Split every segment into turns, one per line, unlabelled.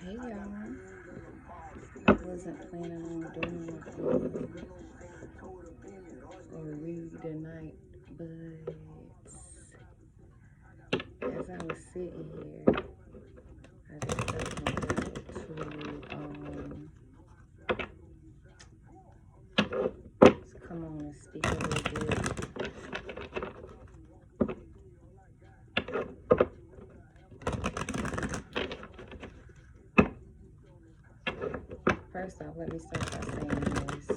Hey y'all, I wasn't planning on doing a read tonight, but as I was sitting here, I just felt compelled to come on and speak a little bit. First off, let me start by saying this.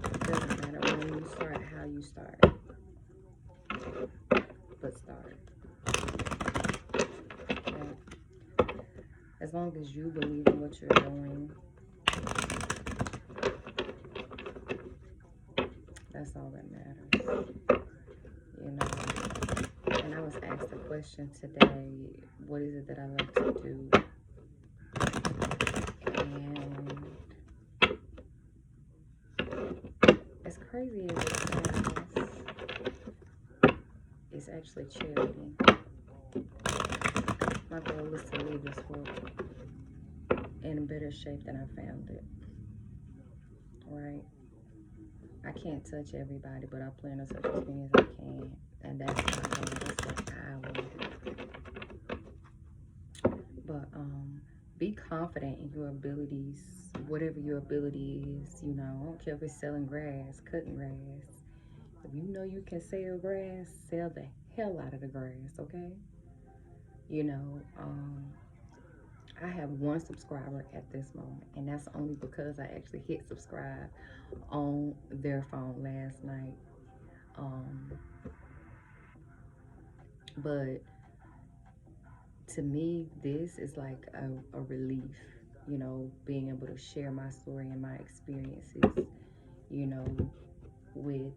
It doesn't matter when you start, how you start, but start. Right? As long as you believe in what you're doing, that's all that matters. You know. And I was asked a question today, what is it that I love to do? And as crazy as it sounds, it's actually charity. My goal is to leave this world in a better shape than I found it. Right? I can't touch everybody, but I plan to touch as many as I can. And that's my goal. That's what I want to do. But be confident in your abilities, whatever your ability is. You know, I don't care if it's selling grass, cutting grass. If you know you can sell grass, sell the hell out of the grass, okay? You know, I have one subscriber at this moment, and that's only because I actually hit subscribe on their phone last night. Um, but to me, this is like a relief, you know, being able to share my story and my experiences, you know, with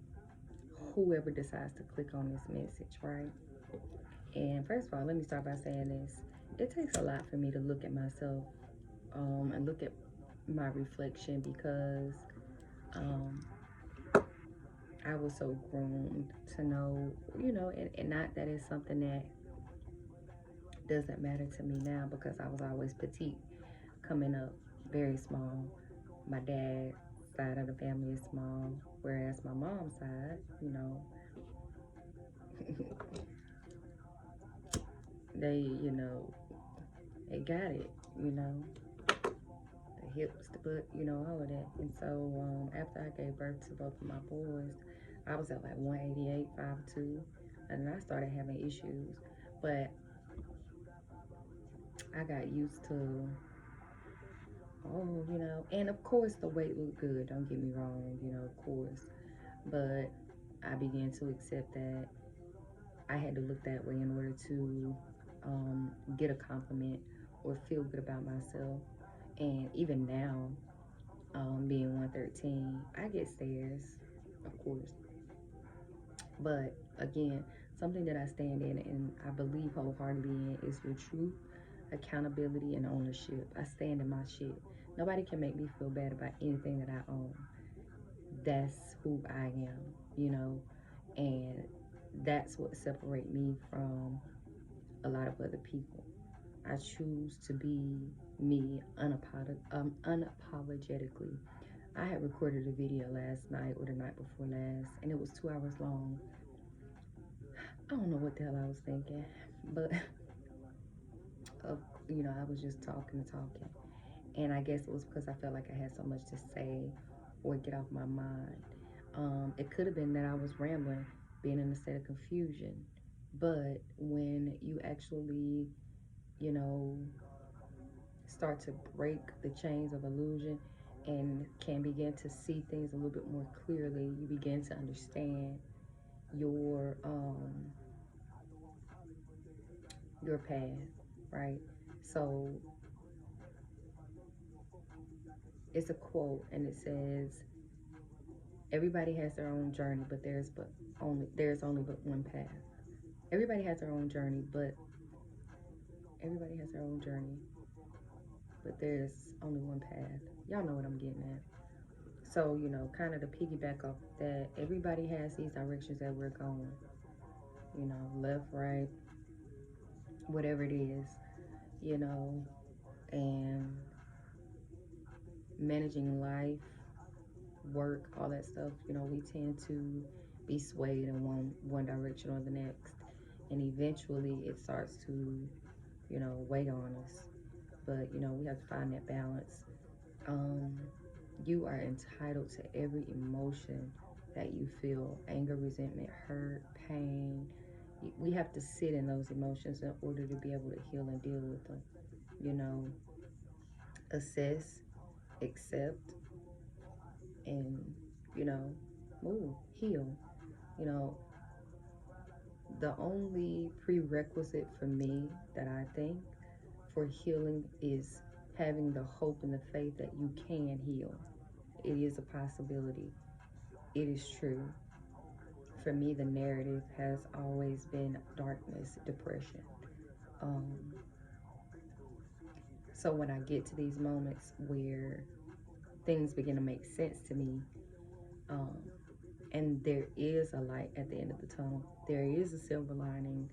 whoever decides to click on this message, right? And first of all, let me start by saying this. It takes a lot for me to look at myself and look at my reflection because um, I was so groomed to know, you know, and not that it's something that doesn't matter to me now because I was always petite coming up, very small. My dad's side of the family is small, whereas my mom's side, you know, they, you know, they got it, you know, the hips, the butt, you know, all of that. And so after I gave birth to both of my boys, I was at like 188, 5'2", and then I started having issues. But I got used to, oh, you know, and of course the weight looked good, don't get me wrong, you know, of course. But I began to accept that I had to look that way in order to get a compliment or feel good about myself. And even now, being 113, I get stares, of course. But again, something that I stand in and I believe wholeheartedly in is your truth, accountability, and ownership. I stand in my shit. Nobody can make me feel bad about anything that I own. That's who I am, you know, and that's what separates me from a lot of other people. I choose to be me unapologetically. I had recorded a video last night or the night before last, and it was 2 hours long. I don't know what the hell I was thinking, but you know, I was just talking and talking, and I guess it was because I felt like I had so much to say or get off my mind. It could have been that I was rambling, being in a state of confusion, but when you actually, you know, start to break the chains of illusion and can begin to see things a little bit more clearly, you begin to understand your um your path, right? So it's a quote and it says everybody has their own journey, but there's only but one path. Everybody has their own journey, but everybody has their own journey, but there's only one path. Y'all know what I'm getting at. So, you know, kind of to piggyback off that, everybody has these directions that we're going, you know, left, right, whatever it is, you know, and managing life, work, all that stuff, you know, we tend to be swayed in one direction or the next. And eventually it starts to, you know, weigh on us. But, you know, we have to find that balance. Um, you are entitled to every emotion that you feel: anger, resentment, hurt, pain. We have to sit in those emotions in order to be able to heal and deal with them. You know, assess, accept, and, you know, move, heal. You know, the only prerequisite for me that I think for healing is having the hope and the faith that you can heal. It is a possibility. It is true. For me, the narrative has always been darkness, depression. Um, so when I get to these moments where things begin to make sense to me, um, and there is a light at the end of the tunnel, there is a silver lining,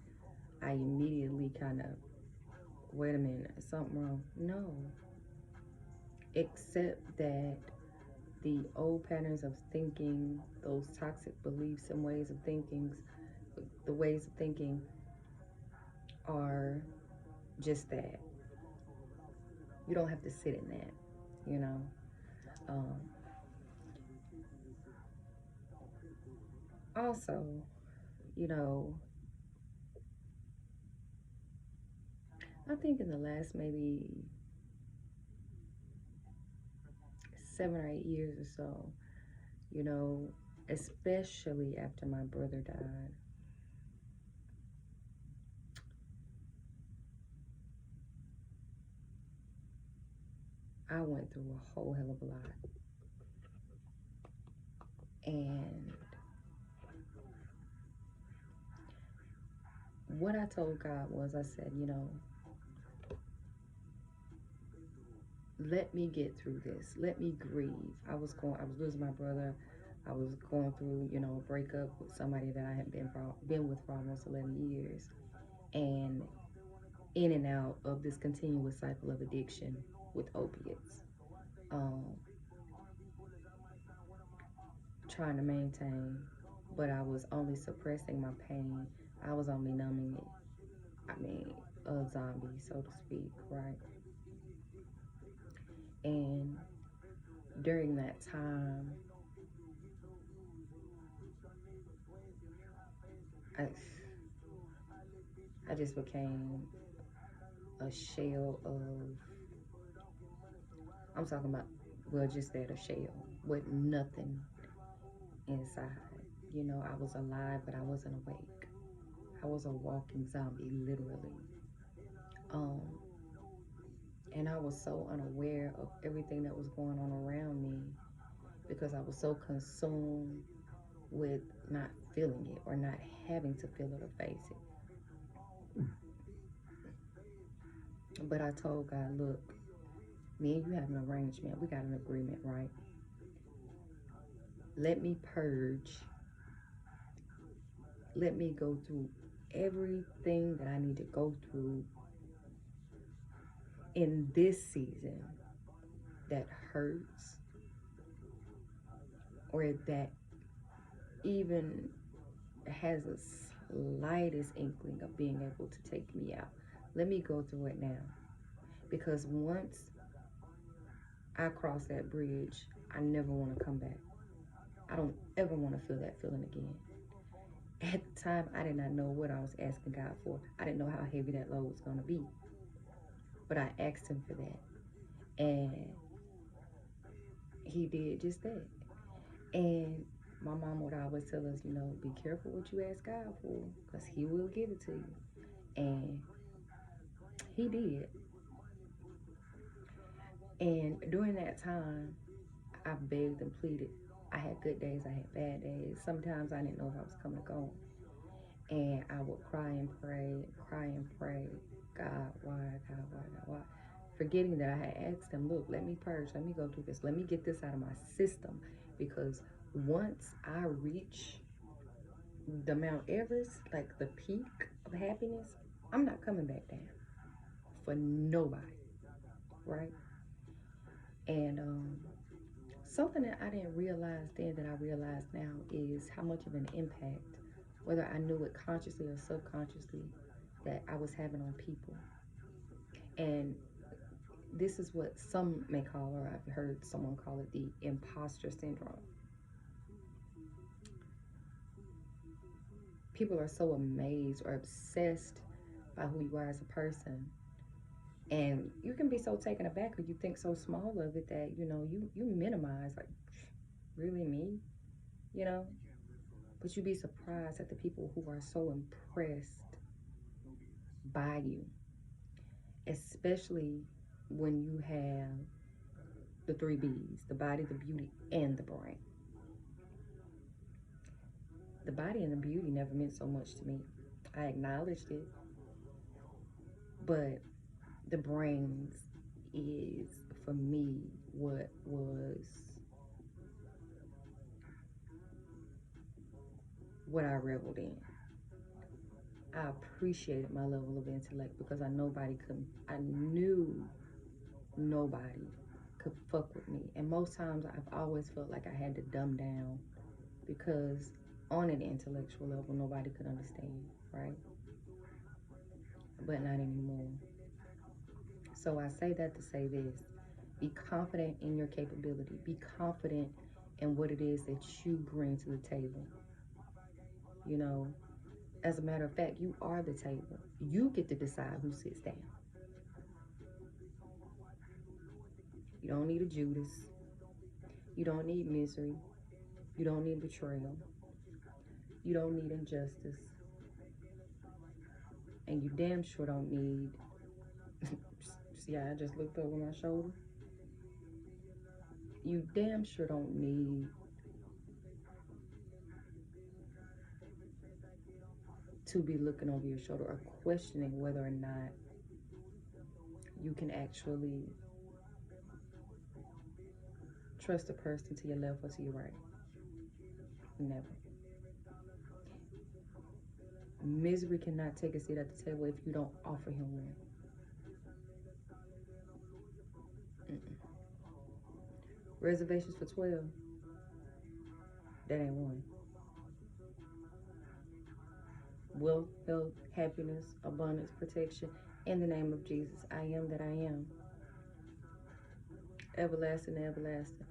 I immediately kind of, wait a minute, is something wrong? No. Except that the old patterns of thinking, those toxic beliefs and ways of thinking, the ways of thinking are just that. You don't have to sit in that, you know. Um, Also, you know, I think in the last maybe 7 or 8 years or so, you know, especially after my brother died, I went through a whole hell of a lot. And what I told God was, I said, you know, let me get through this. Let me grieve. I was losing my brother. I was going through, you know, a breakup with somebody that I had been with for almost 11 years. And in and out of this continuous cycle of addiction with opiates. Um, Trying to maintain, but I was only suppressing my pain. I was only numbing it. I mean, a zombie, so to speak, right? And during that time, I, I just became a shell of, I'm talking about, well, just that, a shell with nothing inside. You know, I was alive, but I wasn't awake. I was a walking zombie, literally. Um, and I was so unaware of everything that was going on around me because I was so consumed with not feeling it or not having to feel it or face it. But I told God, look, me and you have an arrangement. We got an agreement, right? Let me purge. Let me go through everything that I need to go through in this season that hurts or that even has a slightest inkling of being able to take me out. Let me go through it now. Because once I cross that bridge, I never want to come back. I don't ever want to feel that feeling again. At the time, I did not know what I was asking God for. I didn't know how heavy that load was going to be. But I asked Him for that. And He did just that. And my mom would always tell us, you know, be careful what you ask God for, because He will give it to you. And He did. And during that time, I begged and pleaded. I had good days, I had bad days. Sometimes I didn't know if I was coming or going. And I would cry and pray. God, why, God, why, God, why? Forgetting that I had asked Him, look, let me purge, let me go through this, let me get this out of my system. Because once I reach the Mount Everest, like the peak of happiness, I'm not coming back down for nobody, right? And something that I didn't realize then that I realize now is how much of an impact, whether I knew it consciously or subconsciously, that I was having on people. And this is what some may call, or I've heard someone call it, the imposter syndrome. People are so amazed or obsessed by who you are as a person, and you can be so taken aback, or you think so small of it that you minimize, like, really, me, you know. But you'd be surprised at the people who are so impressed by you, especially when you have the three B's: the body, the beauty, and the brain. The body and the beauty never meant so much to me. I acknowledged it, but the brains is, for me, what I reveled in. I appreciated my level of intellect because I knew nobody could fuck with me. And most times I've always felt like I had to dumb down because on an intellectual level nobody could understand, right? But not anymore. So I say that to say this: be confident in your capability. Be confident in what it is that you bring to the table. You know, as a matter of fact, you are the table. You get to decide who sits down. You don't need a Judas. You don't need misery. You don't need betrayal. You don't need injustice. And you damn sure don't need, see how I just looked over my shoulder? You damn sure don't need to be looking over your shoulder or questioning whether or not you can actually trust a person to your left or to your right. Never. Misery cannot take a seat at the table if you don't offer him one. Mm-mm. Reservations for 12, that ain't one. Wealth, health, happiness, abundance, protection, in the name of Jesus. I am that I am. Everlasting, everlasting.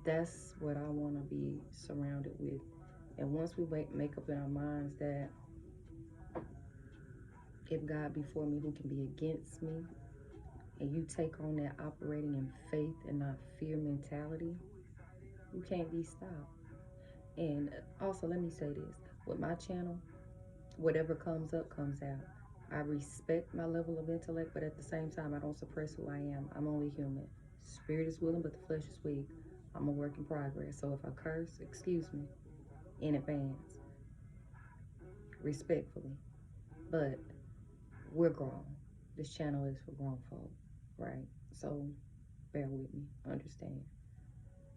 That's what I want to be surrounded with. And once we make up in our minds that if God be for me, who can be against me? And you take on that operating in faith and not fear mentality, you can't be stopped. And also, let me say this: with my channel, whatever comes up, comes out. I respect my level of intellect, but at the same time, I don't suppress who I am. I'm only human. Spirit is willing, but the flesh is weak. I'm a work in progress. So if I curse, excuse me in advance, respectfully. But we're grown. This channel is for grown folk, right? So bear with me, understand.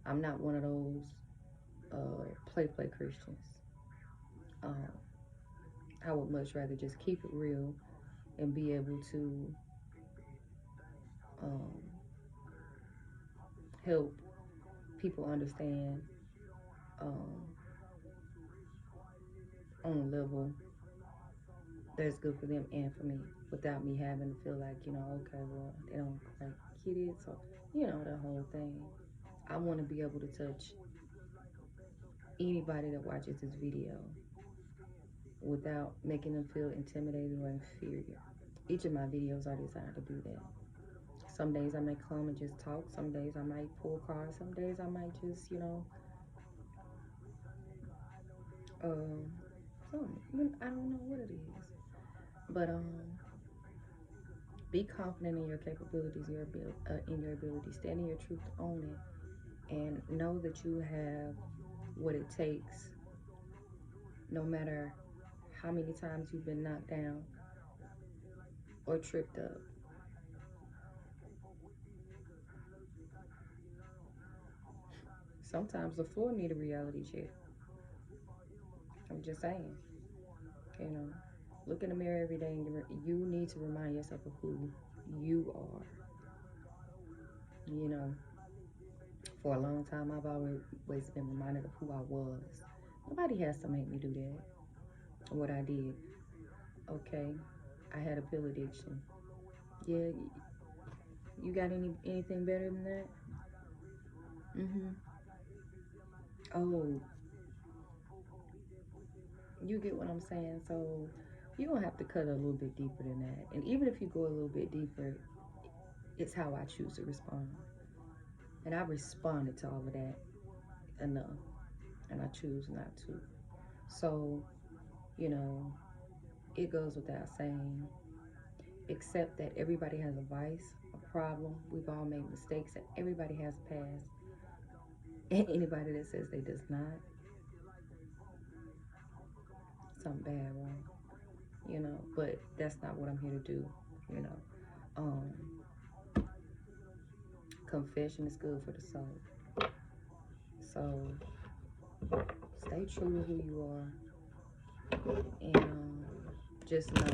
I'm not one of those play Christians. I would much rather just keep it real and be able to um, help people understand um, on a level that's good for them and for me, without me having to feel like, okay, well, they don't quite get it, so, the whole thing. I want to be able to touch anybody that watches this video without making them feel intimidated or inferior. Each of my videos are designed to do that. Some days I may come and just talk. Some days I might pull cards. Some days I might just, I don't know what it is. But be confident in your capabilities, in your ability. Stand in your truth, own it, and know that you have what it takes, no matter how many times you've been knocked down or tripped up. Sometimes the floor need a reality check. I'm just saying, you know. Look in the mirror every day and you need to remind yourself of who you are. You know, for a long time, I've always been reminded of who I was. Nobody has to make me do that. What I did. Okay, I had a pill addiction. Yeah, you got anything better than that? Mm-hmm. Oh, you get what I'm saying? So you don't have to cut a little bit deeper than that. And even if you go a little bit deeper, it's how I choose to respond. And I responded to all of that enough. And I choose not to. So, you know, it goes without saying, accept that everybody has a vice, a problem. We've all made mistakes, and everybody has a past. And anybody that says they does not, something bad wrong. But that's not what I'm here to do. You know, um, confession is good for the soul. So stay true to who you are, and just know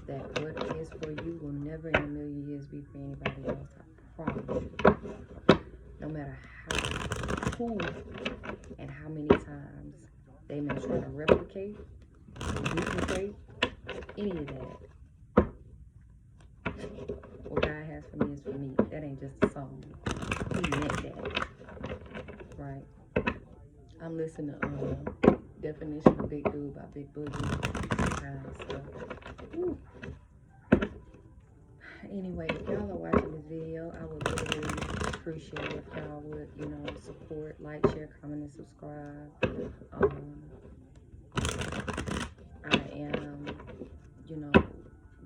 that what is for you will never in a million years be for anybody else. I promise you. No matter who, and how many times they may try to replicate, duplicate, any of that. What God has for me is for me. That ain't just a song. He meant that, right? I'm listening to Definition of Big Dude by Big Boogie. So, anyway, if y'all are watching this video, I would really appreciate if y'all would, support, like, share, comment, and subscribe. I am,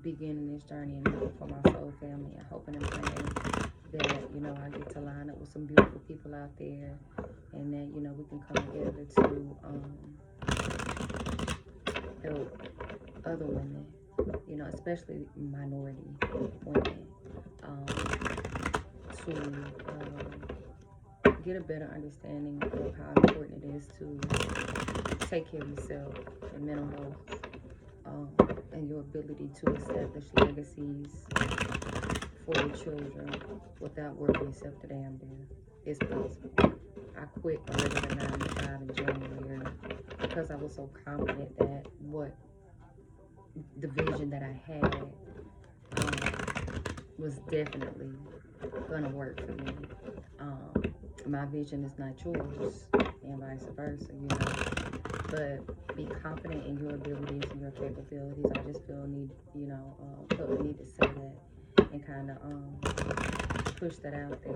beginning this journey and for my soul family. I hope and praying that, I get to line up with some beautiful people out there, and that, we can come together to help other women, especially minority women, to get a better understanding of how important it is to take care of yourself and mental health, and your ability to establish legacies for your children without working yourself to damn death. It's possible. I quit a regular 9 to 5 in January because I was so confident that the vision that I had was definitely gonna work for me. My vision is not yours, and vice versa, But be confident in your abilities and your capabilities. I just felt the need to say that and kind of push that out there.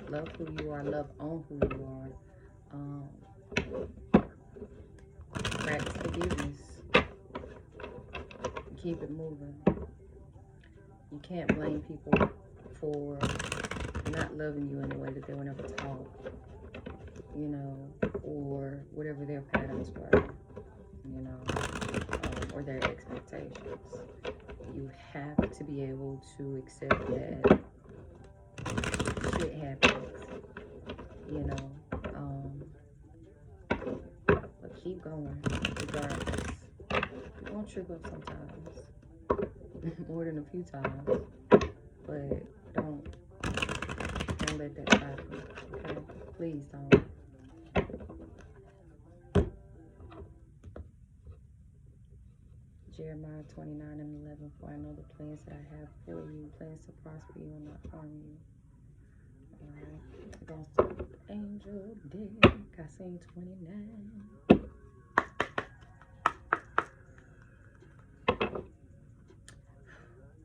Love who you are. Love on who you are. Practice forgiveness. Keep it moving. You can't blame people for not loving you in a way that they were never taught, or whatever their patterns were, or their expectations. You have to be able to accept that shit happens, but keep going regardless. You're gonna trip up sometimes, more than a few times, but don't let that stop you, okay? Please don't. Jeremiah 29:11, for I know the plans that I have for you, plans to prosper you and not harm you. Alright, we're gonna start with Angel Dick. I sing 29.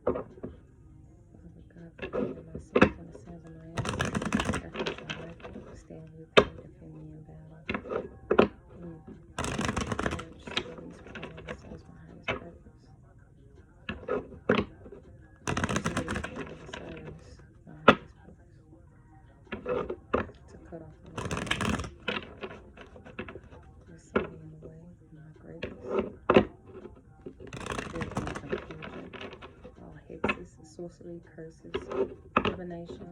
Father God, forgive me my sins and the sins of my ancestors. Refuge my life, stand with me, defend me in battle. Courage to release power that serves my highest purpose. To cut off the way. There's something in the way of my greatness. Confusion. All hexes, sorcery, curses, divination,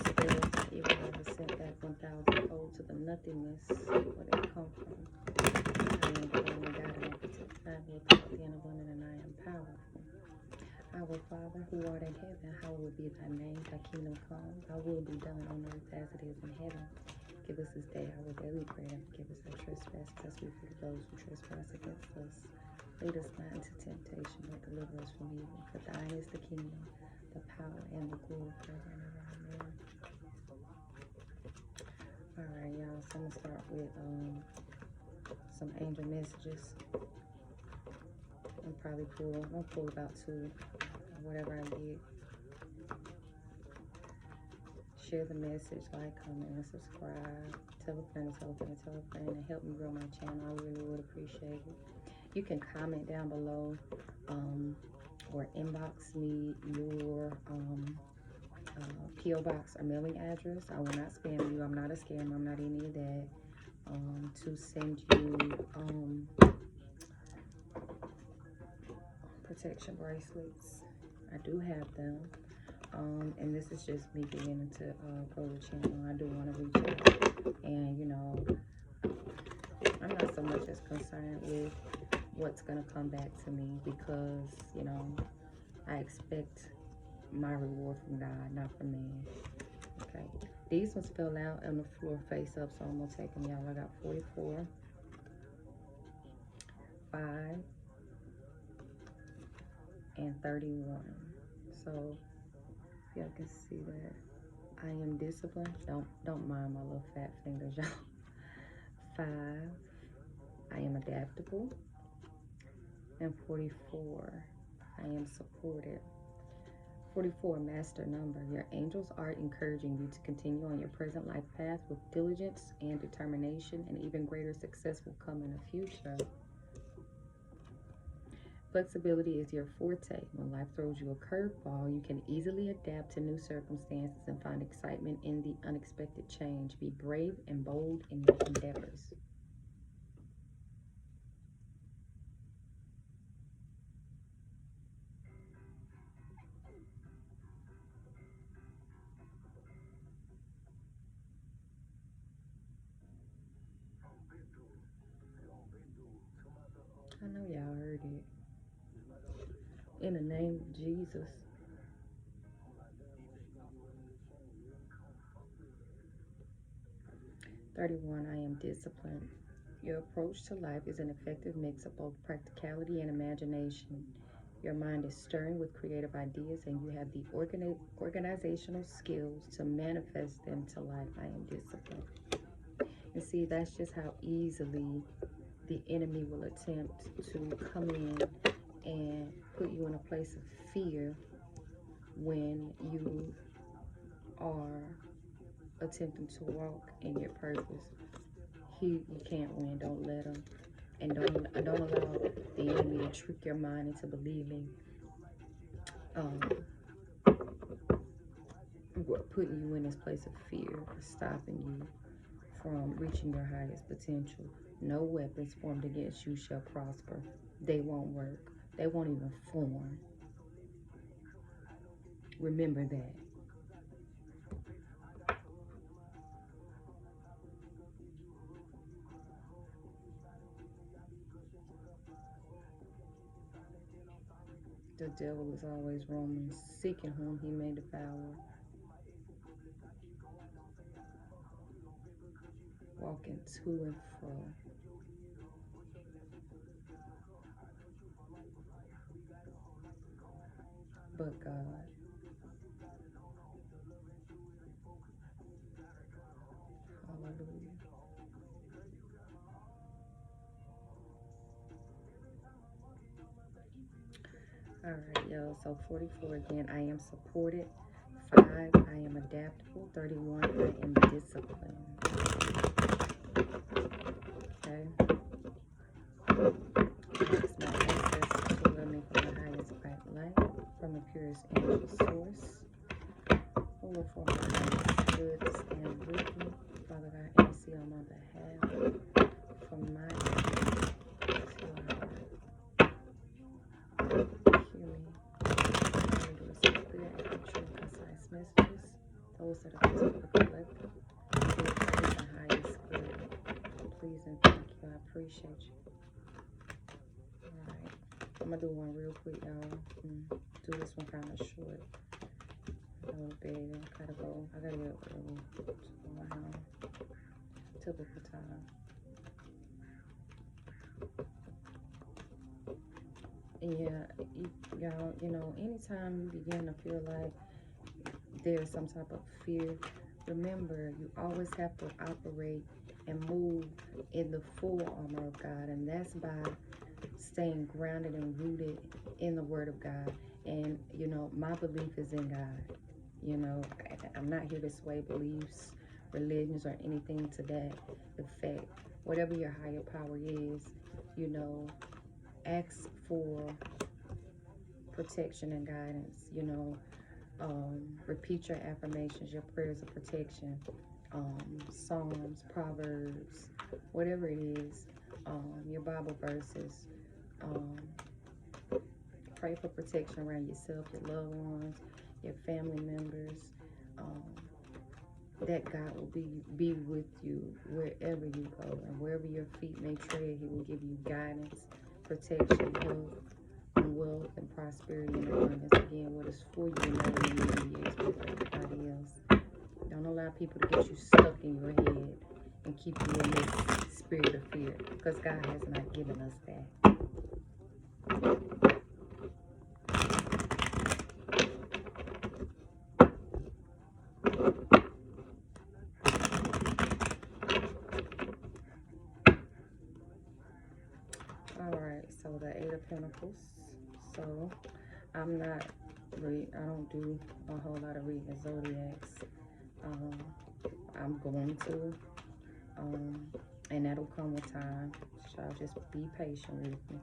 spells, evil ever sent back 1,000-fold to the nothingness where they come from. I am the Lord God, and I protect the family, the end of women, and Father, who art in heaven, hallowed be thy name. Thy kingdom come, thy will be done on earth as it is in heaven. Give us this day our daily bread, and forgive us our trespasses as we forgive those who trespass against us. Lead us not into temptation, but deliver us from evil. For thine is the kingdom, the power, and the glory forever and ever. Amen. All right, y'all. So I'm gonna start with some angel messages. I'll pull about 2 or whatever I get. Share the message, like, comment, and subscribe. Tell a friend, tell a friend, tell a friend, and help me grow my channel. I really would appreciate it. You can comment down below or inbox me your P.O. box or mailing address. I will not spam you. I'm not a scammer. I'm not any of that. To send you protection bracelets. I do have them. And this is just me beginning to grow the channel. I do want to reach out, and you know, I'm not so much as concerned with what's gonna come back to me, because you know, I expect my reward from God, not from man. Okay, these ones fell out on the floor face up, so I'm gonna take them, y'all. I got 44, 5, and 31. So y'all can see that I am disciplined. Don't mind my little fat fingers, y'all. 5, I am adaptable. And 44, I am supported. 44, master number. Your angels are encouraging you to continue on your present life path with diligence and determination, and even greater success will come in the future. Flexibility is your forte. When life throws you a curveball, you can easily adapt to new circumstances and find excitement in the unexpected change. Be brave and bold in your endeavors. I know y'all heard it. In the name of Jesus. "31, I am disciplined. Your approach to life is an effective mix of both practicality and imagination. Your mind is stirring with creative ideas, and you have the organizational skills to manifest them to life. I am disciplined." And see, that's just how easily the enemy will attempt to come in and put you in a place of fear when you are attempting to walk in your purpose. You can't win. Don't let him. And don't allow the enemy to trick your mind into believing putting you in this place of fear, stopping you from reaching your highest potential. No weapons formed against you shall prosper. They won't work. They won't even form. Remember that. The devil is always roaming, seeking whom he may devour. Walking to and fro. But God. Hallelujah. All right, y'all. So 44 again, I am supported. 5, I am adaptable. 31, I am disciplined. Okay. Ask my ancestors to love me from the highest bright light, from the purest energy source. Who will for my highest good stand with me. Father God, intercede on my behalf. From my heart to your heart. Hear me. I need to receive clear and true concise messages. Those that are visible to collective. Please the highest good. Please and thank you. I appreciate you. Alright. I'm gonna do one real quick, y'all. Do this one kind of short. A little bit. I gotta get early to my typical time. And yeah, y'all, you know, anytime you begin to feel like there's some type of fear, remember you always have to operate and move in the full armor of God, and that's by staying grounded and rooted in the Word of God. And you know, my belief is in God. You know, I'm not here to sway beliefs, religions, or anything to that effect. Whatever your higher power is, you know, ask for protection and guidance. You know, repeat your affirmations, your prayers of protection, Psalms, Proverbs, whatever it is, your Bible verses. Um, Pray for protection around yourself, your loved ones, your family members. Um, that God will be with you wherever you go, and wherever your feet may tread, He will give you guidance, protection, health, and wealth, and prosperity and abundance. Again, what is for you and never be for everybody else. Don't allow people to get you stuck in your head and keep you in this spirit of fear, because God has not given us that. Alright, so the Eight of Pentacles. So I don't do a whole lot of reading zodiacs. I'm going to, and that'll come with time. So I'll just be patient with me.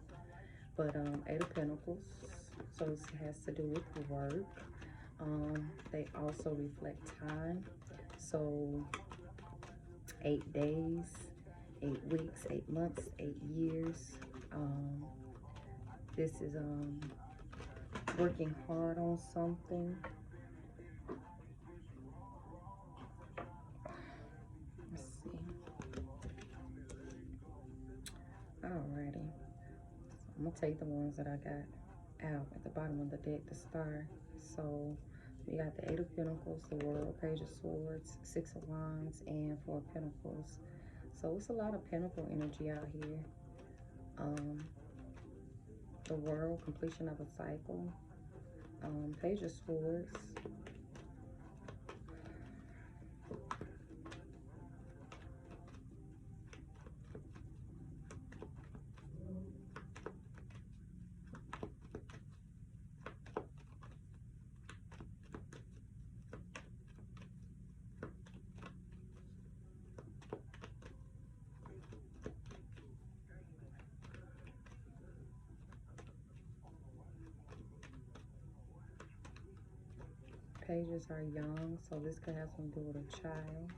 But Eight of Pentacles, so it has to do with work. They also reflect time. So 8 days, 8 weeks, 8 months, 8 years. This is working hard on something. Let's see. Alrighty. So I'm gonna take the ones that I got out at the bottom of the deck to start. So we got the Eight of Pentacles, the World, Page of Swords, Six of Wands, and Four of Pentacles. So it's a lot of Pentacle energy out here. The World, completion of a cycle. Page of Swords. Pages are young, so this could have something to do with a child.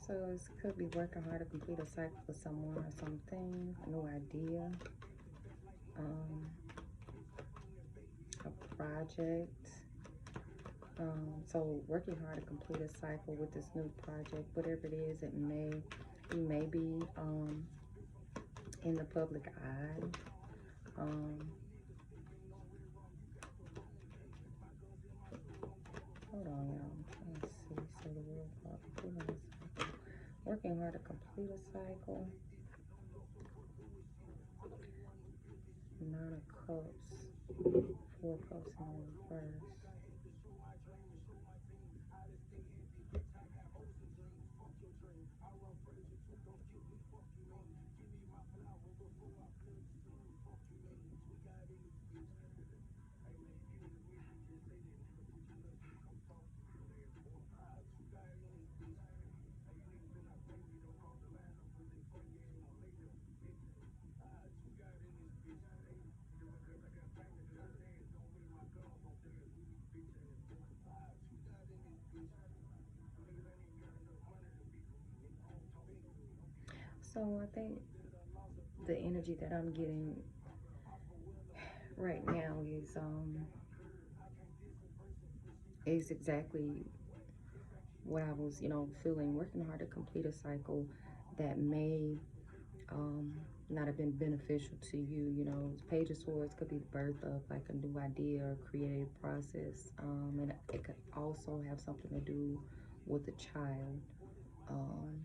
So this could be working hard to complete a cycle for someone or something, a new idea, a project. So working hard to complete a cycle with this new project, whatever it is, you may be in the public eye. Hold on, y'all. Let's see. So the World card, completing a cycle. Working hard to complete a cycle. Nine of Cups. Four of Cups in reverse. So I think the energy that I'm getting right now is is exactly what I was, feeling, working hard to complete a cycle that may um, not have been beneficial to you. Page of Swords could be the birth of like a new idea or creative process, and it could also have something to do with a child. Um,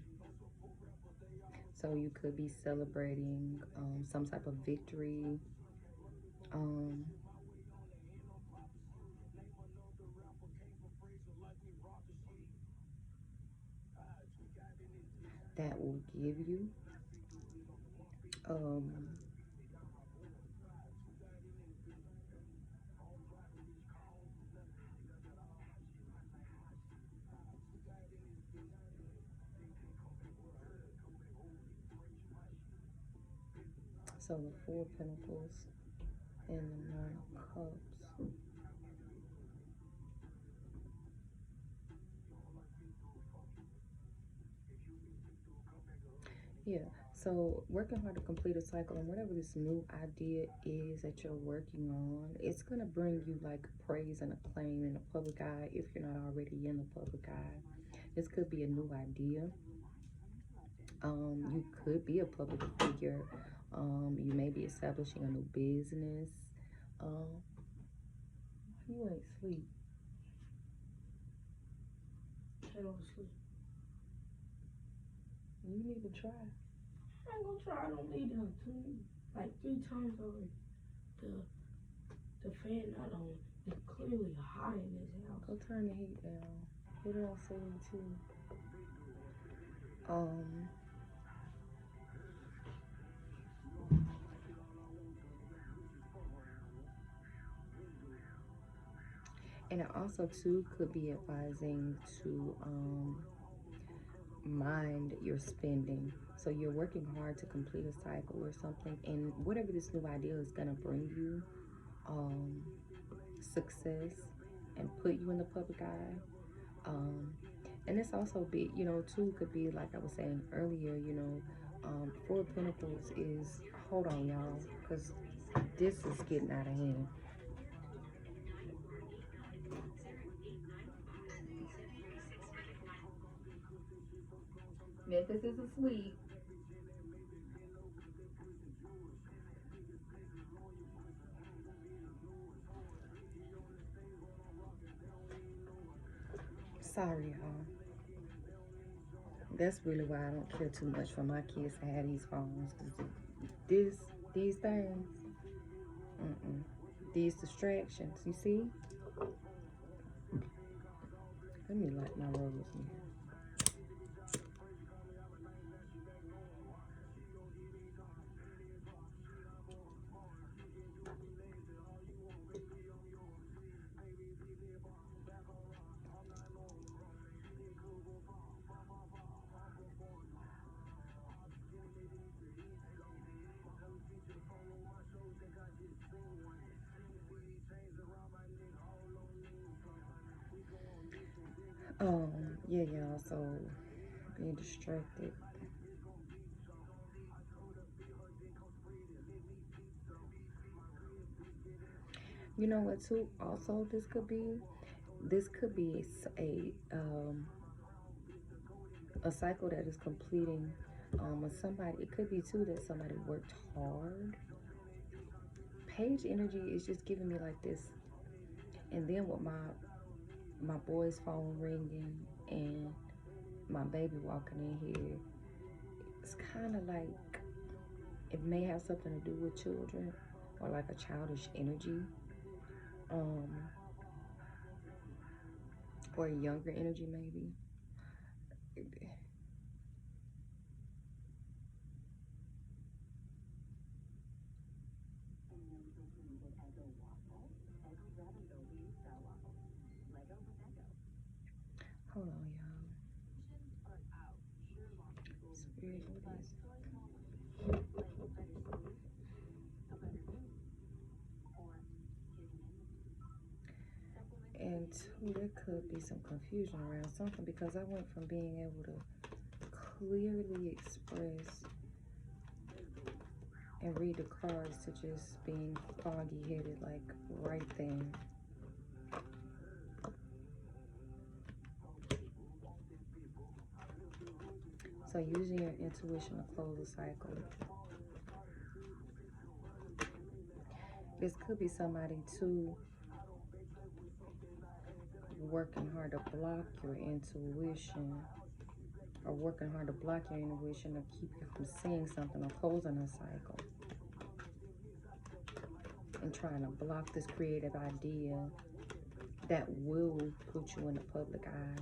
so you could be celebrating some type of victory. Um, that will give you. Um, so the Four of Pentacles and the Nine of Cups. Yeah, so working hard to complete a cycle and whatever this new idea is that you're working on, it's gonna bring you like praise and acclaim in the public eye if you're not already in the public eye. This could be a new idea. You could be a public figure. You may be establishing a new business. Um, you ain't sleep. I don't sleep. You need to try. I ain't gonna try. I don't need them like 3 times over. The fan not on. It's clearly hot in this house. Go turn the heat down. Put it on 72. Um, and it also too could be advising to mind your spending. So you're working hard to complete a cycle or something, and whatever this new idea is gonna bring you, um, success and put you in the public eye. Um, and this also be, too, could be like I was saying earlier, Four of Pentacles is, hold on, y'all, because this is getting out of hand. Memphis is asleep. Sorry, y'all. That's really why I don't care too much for my kids to have these phones. Cause these things, these distractions. You see? Let me light my rose in here. Yeah, y'all. So being distracted. You know what? Too. Also, this could be a cycle that is completing. With somebody, it could be too that somebody worked hard. Page energy is just giving me like this, and then with my boy's phone ringing and my baby walking in here, it's kind of like it may have something to do with children or like a childish energy, um, or a younger energy maybe. Hold on, y'all. Spirit, what is it? And two, there could be some confusion around something because I went from being able to clearly express and read the cards to just being foggy headed, like right then. So using your intuition to close a cycle. This could be somebody too working hard to block your intuition, or working hard to block your intuition to keep you from seeing something or closing a cycle, and trying to block this creative idea that will put you in the public eye.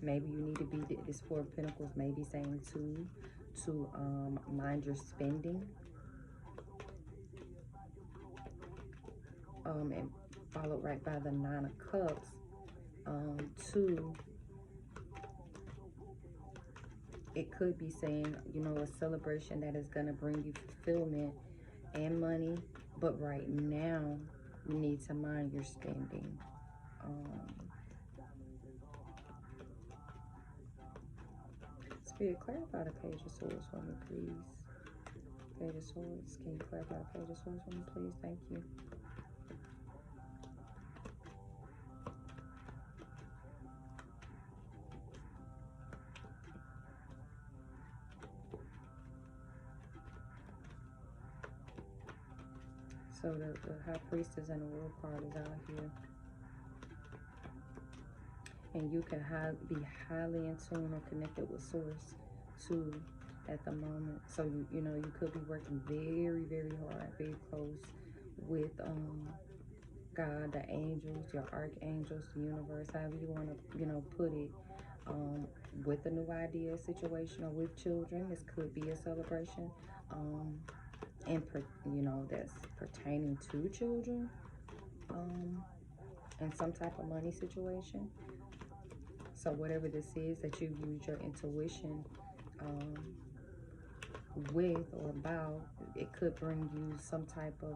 Maybe you need to be, this Four of Pentacles may be saying to mind your spending, and followed right by the Nine of Cups. Two, it could be saying, you know, a celebration that is going to bring you fulfillment and money, but right now you need to mind your spending. Spirit, clarify the Page of Swords for me, please. Page of Swords, can you clarify the Page of Swords for me, please? Thank you. So the High Priestess and the World card is out here. And you can be highly in tune or connected with Source too at the moment. So you know, you could be working very, very hard, very close with God, the angels, your archangels, the universe, however you want to, you know, put it, with a new idea situation or with children. This could be a celebration, and you know, that's pertaining to children, and some type of money situation. So whatever this is that you use your intuition with or about, it could bring you some type of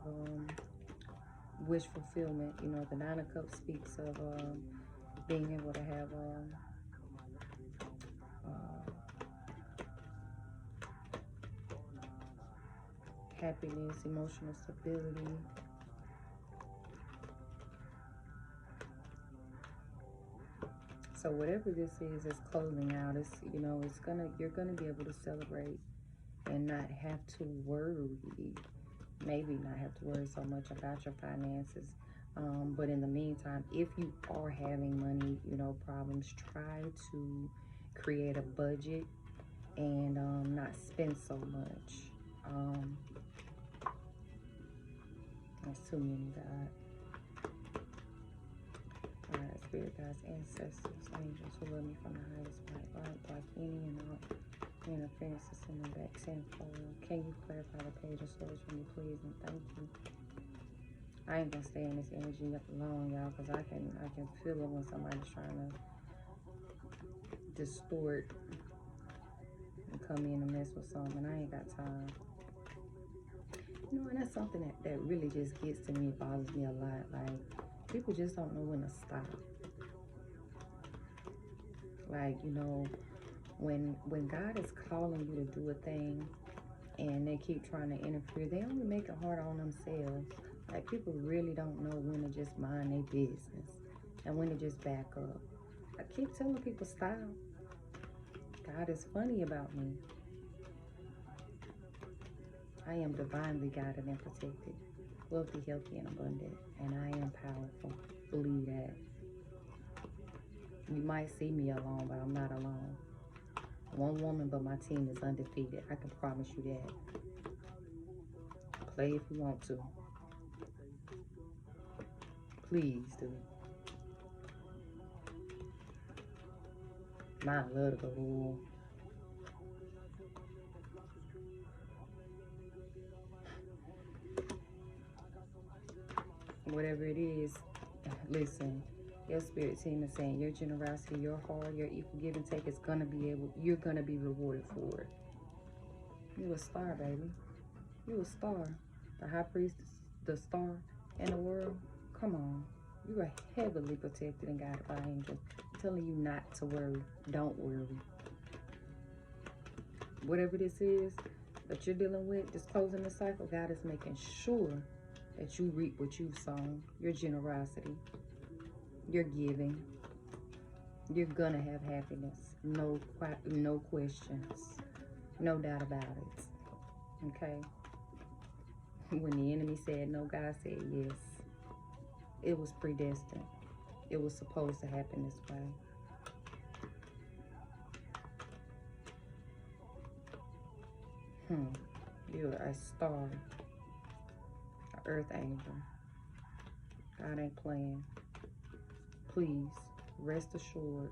wish fulfillment. You know, the Nine of Cups speaks of being able to have happiness, emotional stability. So whatever this is closing out. It's, you know, you're gonna be able to celebrate and not have to worry. Maybe not have to worry so much about your finances. But in the meantime, if you are having money, you know, problems, try to create a budget and not spend so much. That's too many, God. Alright, Spirit guides, ancestors, angels who love me from the highest light, block any and all interferences in the back tenfold. Can you clarify the Page of Swords for me, please, and thank you. I ain't gonna stay in this energy long, y'all, because I can feel it when somebody's trying to distort and come in and mess with something. I ain't got time. You know, and that's something that really just gets to me. It bothers me a lot. Like, people just don't know when to stop. Like, you know, when God is calling you to do a thing and they keep trying to interfere, they only make it hard on themselves. Like, people really don't know when to just mind their business and when to just back up. I keep telling people, stop. God is funny about me. I am divinely guided and protected, wealthy, healthy, and abundant, and I am powerful. Believe that. You might see me alone, but I'm not alone. One woman, but my team is undefeated. I can promise you that. Play if you want to. Please do. Mine love to go to war. Whatever it is, listen, your spirit team is saying your generosity, your heart, your equal give and take is gonna be you're gonna be rewarded for it. You a star, baby. You a star. The High Priestess, the star in the world. Come on. You are heavily protected and guided by angels. I'm telling you not to worry. Don't worry. Whatever this is that you're dealing with, just closing the cycle, God is making sure that you reap what you've sown. Your generosity, your giving. You're gonna have happiness. No questions. No doubt about it. Okay? When the enemy said no, God said yes. It was predestined. It was supposed to happen this way. You're a star. An earth angel. God ain't playing. Please, rest assured,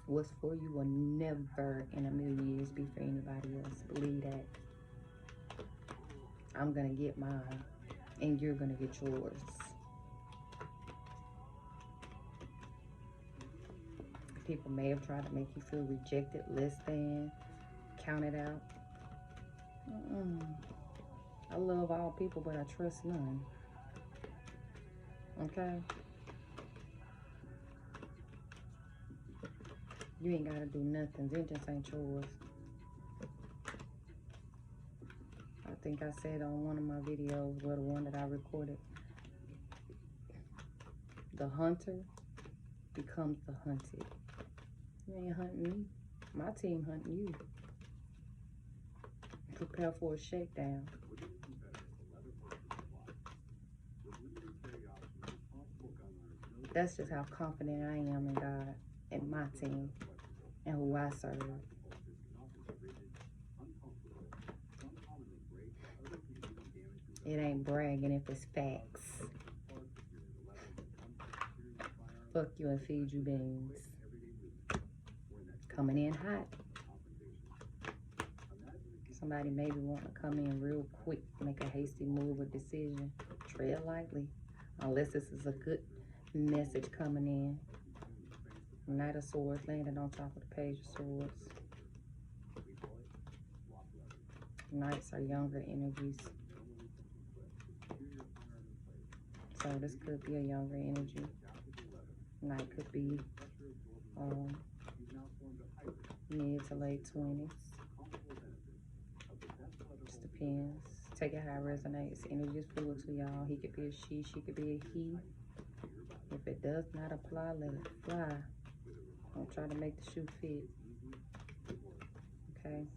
what's for you will never in a million years be for anybody else. Believe that. I'm going to get mine, and you're going to get yours. People may have tried to make you feel rejected, less than, counted out. I love all people, but I trust none. Okay? You ain't got to do nothing. Vengeance ain't yours. I think I said on one of my videos, well, the one that I recorded, the hunter becomes the hunted. You ain't hunting me. My team hunting you. Prepare for a shakedown. That's just how confident I am in God and my team and who I serve. It ain't bragging if it's facts. Fuck you and feed you beans. Coming in hot. Somebody maybe want to come in real quick, make a hasty move or decision. Tread lightly, unless this is a good message coming in. Knight of Swords landing on top of the Page of Swords. Knights are younger energies. So this could be a younger energy. Knight could be mid to late 20s. Just depends. Take it how it resonates. Energy is fluid to y'all. He could be a she, she could be a he. If it does not apply, let it fly. Don't try to make the shoe fit. Okay?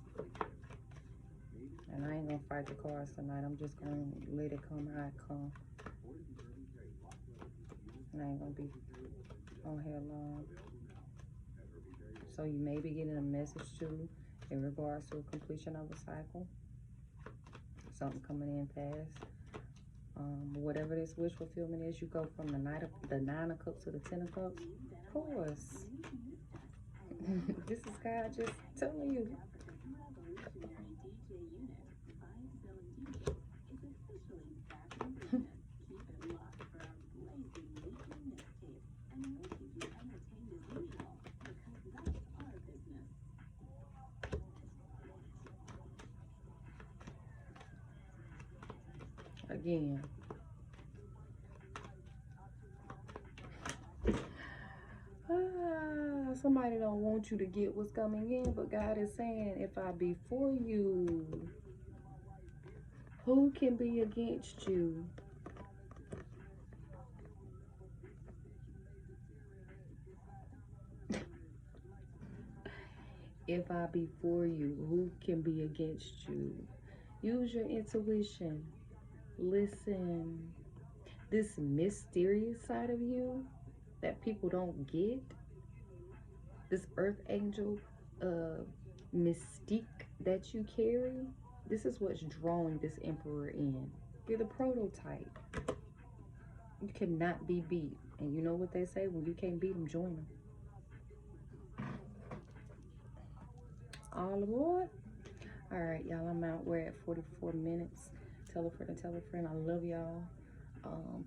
And I ain't gonna fight the cards tonight. I'm just gonna let it come how it come. And I ain't gonna be on here long. So you may be getting a message too in regards to a completion of a cycle. Something coming in fast. Whatever this wish fulfillment is, you go from the 9 of Cups to the 10 of Cups. Of course. This is God just telling you. Again. Somebody don't want you to get what's coming in, but God is saying, if I be for you, who can be against you? If I be for you, who can be against you? Use your intuition. Listen. This mysterious side of you that people don't get, this earth angel mystique that you carry, this is what's drawing this emperor in. You're the prototype. You cannot be beat. And you know what they say? When you can't beat them, join them. All aboard. All right, y'all, I'm out. We're at 44 minutes. Tell a friend and tell a friend. I love y'all.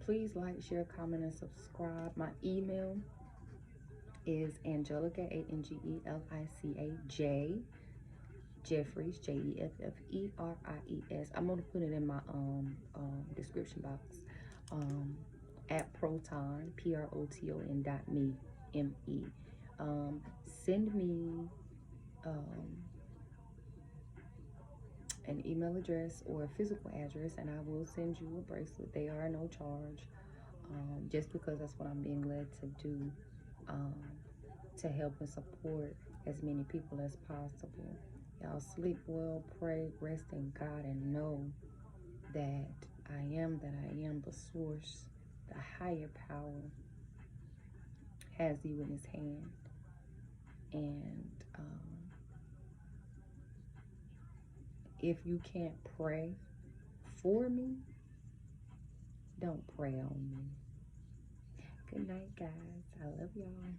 Please like, share, comment, and subscribe. My email is Angelica, ANGELICA, Jeffries, JEFFERIES. I'm gonna put it in my description box. At Proton, PROTON.me, ME. Send me an email address or a physical address, and I will send you a bracelet. They are no charge, just because that's what I'm being led to do. to help and support as many people as possible. Y'all sleep well, pray, rest in God, and know that I am the source, the higher power has you in his hand. And if you can't pray for me, don't pray on me. Good night, guys. I love y'all.